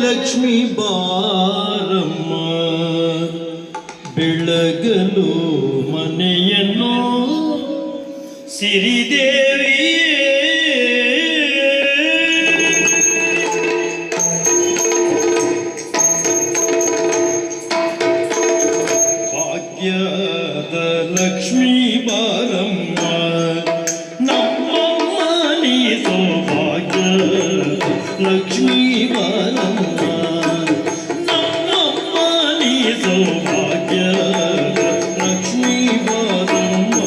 ಲಕ್ಷ್ಮೀ ಬಾರಮ್ಮ ಬೆಳಗಲು ಮನೆಯನ್ನು ಸಿರಿದೇವಿ ಭಾಗ್ಯದ ಲಕ್ಷ್ಮೀ ಬಾರಮ್ಮ ನಮ್ಮಮ್ಮ ನೀ ಸೌಭಾಗ್ಯ ಲಕ್ಷ್ಮೀ ಬಾರಮ್ಮ ನಮ್ಮಮ್ಮ ನೀ ಸೌಭಾಗ್ಯ ಲಕ್ಷ್ಮೀ ಬಾರಮ್ಮ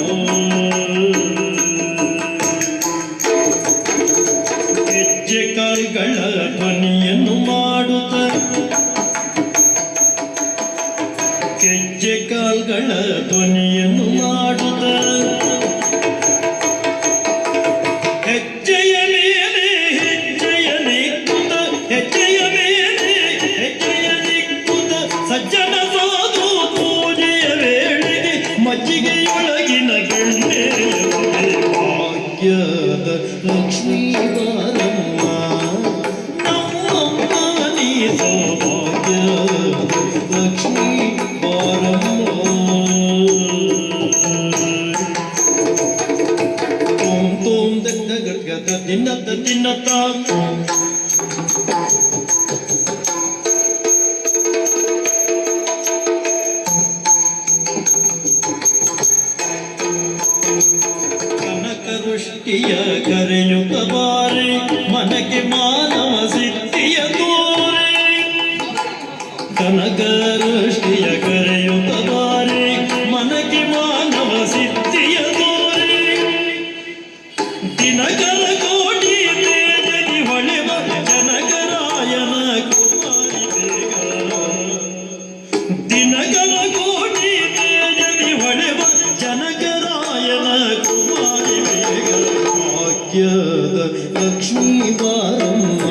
ಹೆಜ್ಜೆ ಕಾಲ್ಗಳ ಧ್ವನಿಯನ್ನು ಮಾಡುತ್ತ ಹೆಜ್ಜೆ ಕಾಲ್ಗಳ ಧ್ವನಿಯನ್ನು ಮಾಡುತ್ತ ಹೆಜ್ಜೆಯ ಮೇಲೆ ಹೆಜ್ಜೆಯ ನಿಕ್ಕುತ್ತ ಹೆಜ್ಜೆಯ ಮೇಲೆ ಹೆಜ್ಜೆಯ ನಿಕ್ಕುತ್ತ ಸಜ್ಜನ ಸಾಧು ಪೂಜೆಯ ವೇಳೆಗೆ ಮಜ್ಜಿಗೆಯೊಳಗಿನ ಗೆಣ್ಣೆ ಭಾಗ್ಯದ ಲಕ್ಷ್ಮೀ ಬಾರಮ್ಮ ನಮ್ಮಮ್ಮ ನೀ ಸೌಭಾಗ್ಯ ಲಕ್ಷ್ಮೀ ಬಾರಮ್ಮ ತೋಂ ತೋಂ ಗದ್ಗದ ದಿನ್ನತ್ತ ದಿನ್ನತ್ತ ಕನಕ ವೃಷ್ಟಿಯ ಕರೆಯುತ್ತ ಬಾರೆ ಮನಕ್ಕೆ ಮಾನವ ಸಿದ್ಧಿಯ ತೋರೆ ಕನಕ ವೃಷ್ಟಿಯ ಕರೆಯುತ್ತ ಬಾರೆ ಮನಕ್ಕೆ ಮಾನವ ಸಿದ್ಧಿಯ ತೋರೆ ದಿನಕರ ಕೋಟಿ ತೇಜದಿ ಹೊಳೆವ ಜನಕರಾಯನ ಕುಮಾರಿ ಬೇಗ ದಿನಕರ ಕೋಟಿ ತೇಜದಿ ಹೊಳೆವ ಜನಕರಾಯನ ಕುಮಾರಿ ಬೇಗ ಭಾಗ್ಯದ ಲಕ್ಷ್ಮೀ ಬಾರಮ್ಮ